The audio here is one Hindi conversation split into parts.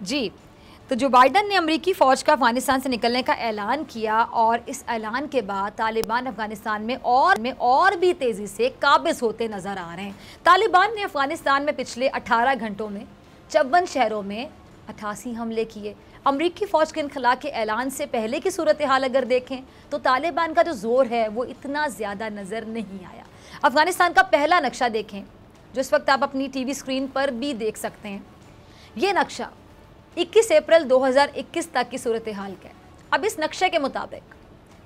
जी, तो जो बाइडन ने अमेरिकी फ़ौज का अफ़गानिस्तान से निकलने का ऐलान किया और इस ऐलान के बाद तालिबान अफ़गानिस्तान में और भी तेज़ी से काबिज़ होते नज़र आ रहे हैं। तालिबान ने अफ़गानिस्तान में पिछले 18 घंटों में 54 शहरों में 88 हमले किए। अमेरिकी फ़ौज के इनखला के ऐलान से पहले की सूरत हाल अगर देखें तो तालिबान का जो ज़ोर है वो इतना ज़्यादा नज़र नहीं आया। अफ़गानिस्तान का पहला नक्शा देखें जो इस वक्त आप अपनी टीवी स्क्रीन पर भी देख सकते हैं। ये नक्शा 21 अप्रैल 2021 तक की सूरत हाल का है। अब इस नक्शे के मुताबिक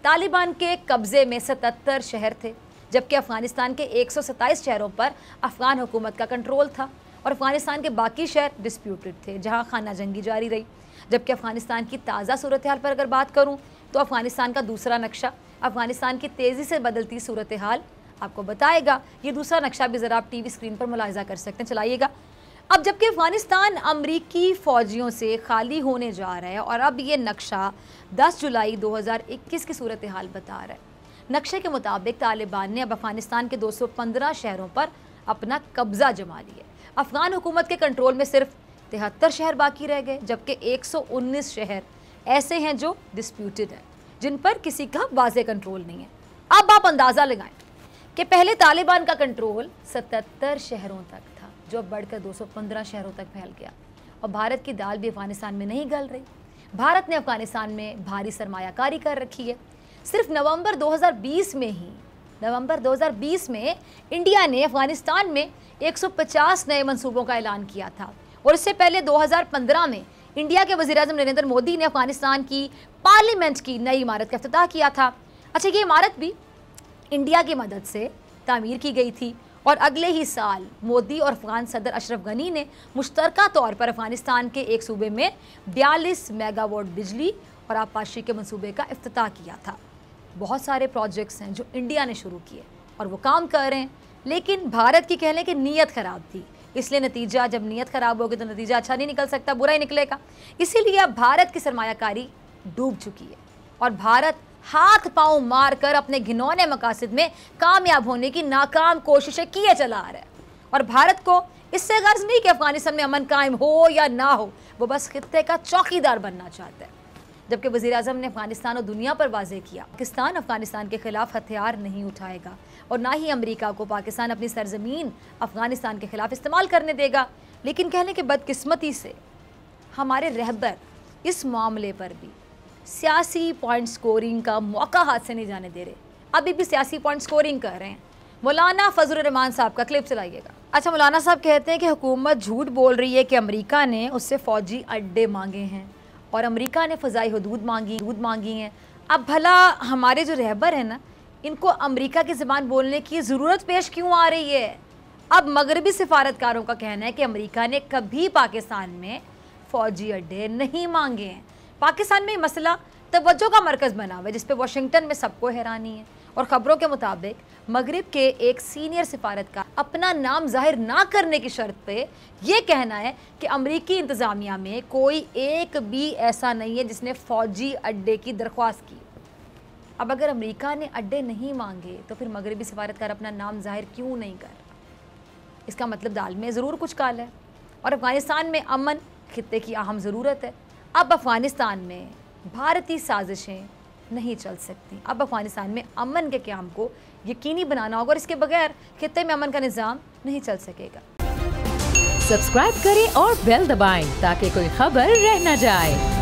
तालिबान के कब्ज़े में 77 शहर थे, जबकि अफ़गानिस्तान के 127 शहरों पर अफ़गान हुकूमत का कंट्रोल था और अफ़गानिस्तान के बाकी शहर डिस्प्यूटेड थे, जहां खाना जंगी जारी रही। जबकि अफ़गानिस्तान की ताज़ा सूरत हाल पर अगर बात करूं तो अफ़गानिस्तान का दूसरा नक्शा अफ़गानिस्तान की तेज़ी से बदलती सूरत हाल आपको बताएगा। ये दूसरा नक्शा भी ज़रा आप टीवी स्क्रीन पर मुलाहिज़ा कर सकते हैं, चलाइएगा। अब जबकि अफ़गानिस्तान अमरीकी फ़ौजियों से खाली होने जा रहा है और अब ये नक्शा 10 जुलाई 2021 की सूरत हाल बता रहा है। नक्शे के मुताबिक तालिबान ने अब अफ़गानिस्तान के 215 शहरों पर अपना कब्ज़ा जमा लिया। अफ़गान हुकूमत के कंट्रोल में सिर्फ 73 शहर बाकी रह गए, जबकि 119 शहर ऐसे हैं जो डिस्प्यूटेड हैं, जिन पर किसी का वाज़ेह कंट्रोल नहीं है। अब आप अंदाज़ा लगाएं कि पहले तालिबान का कंट्रोल 77 शहरों तक था, जो अब बढ़कर 215 शहरों तक फैल गया। और भारत की दाल भी अफ़गानिस्तान में नहीं गल रही। भारत ने अफ़गानिस्तान में भारी सरमायाकारी कर रखी है। सिर्फ नवंबर 2020 में इंडिया ने अफ़गानिस्तान में 150 नए मंसूबों का ऐलान किया था और इससे पहले 2015 में इंडिया के वज़ीर-ए-आज़म नरेंद्र मोदी ने अफ़गानिस्तान की पार्लियामेंट की नई इमारत का इफ्तिताह किया था। अच्छा, ये इमारत भी इंडिया की मदद से तामीर की गई थी और अगले ही साल मोदी और अफ़गान सदर अशरफ गनी ने मुश्तरका तौर पर अफ़गानिस्तान के एक सूबे में 42 मेगावाट बिजली और आबपाशी के मंसूबे का इफ्तिताह किया था। बहुत सारे प्रोजेक्ट्स हैं जो इंडिया ने शुरू किए और वो काम कर रहे हैं, लेकिन भारत की कहने की नीयत ख़राब थी, इसलिए नतीजा, जब नीयत ख़राब होगी तो नतीजा अच्छा नहीं निकल सकता, बुरा ही निकलेगा। इसीलिए अब भारत की सरमायाकारी डूब चुकी है और भारत हाथ पांव मार कर अपने घिनौने मकासद में कामयाब होने की नाकाम कोशिशें किए चला आ रहा है। और भारत को इससे गर्ज नहीं कि अफगानिस्तान में अमन कायम हो या ना हो, वो बस खित्ते का चौकीदार बनना चाहता है। जबकि वज़ीर-ए-आज़म ने अफगानिस्तान और दुनिया पर वाज़ेह किया, पाकिस्तान अफगानिस्तान के खिलाफ हथियार नहीं उठाएगा और ना ही अमेरिका को पाकिस्तान अपनी सरजमीन अफगानिस्तान के खिलाफ इस्तेमाल करने देगा। लेकिन कहने की बदकिस्मती से हमारे रहबर इस मामले पर भी सियासी पॉइंट स्कोरिंग का मौका हाथ से नहीं जाने दे रहे, अभी भी सियासी पॉइंट स्कोरिंग कर रहे हैं। मौलाना फजलुर रहमान साहब का क्लिप चलाइएगा। अच्छा, मौलाना साहब कहते हैं कि हुकूमत झूठ बोल रही है कि अमेरिका ने उससे फ़ौजी अड्डे मांगे हैं और अमेरिका ने फ़ज़ाई हदूद मांगी हैं। अब भला हमारे जो रहबर हैं ना, इनको अमेरिका की ज़बान बोलने की ज़रूरत पेश क्यों आ रही है? अब मगरबी सिफारतकारों का कहना है कि अमेरिका ने कभी पाकिस्तान में फ़ौजी अड्डे नहीं मांगे हैं। पाकिस्तान में मसला तवज्जो का मरकज़ बना हुआ है, जिस पे वाशिंगटन में सबको हैरानी है। और ख़बरों के मुताबिक मगरिब के एक सीनियर सिफारतकार अपना नाम जाहिर ना करने की शर्त पे ये कहना है कि अमरीकी इंतज़ामिया में कोई एक भी ऐसा नहीं है जिसने फ़ौजी अड्डे की दरख्वास्त की। अब अगर अमेरिका ने अड्डे नहीं मांगे तो फिर मगरिबी सिफारतकार अपना नाम जाहिर क्यों नहीं कर? इसका मतलब दाल में ज़रूर कुछ काला है और अफ़गानिस्तान में अमन खित्ते की अहम ज़रूरत है। अब अफ़गानिस्तान में भारतीय साजिशें नहीं चल सकती। अब अफ़गानिस्तान में अमन के क़याम को यकीनी बनाना होगा और इसके बगैर खित्ते में अमन का निज़ाम नहीं चल सकेगा। सब्सक्राइब करें और बेल दबाएं ताकि कोई खबर रह न जाए।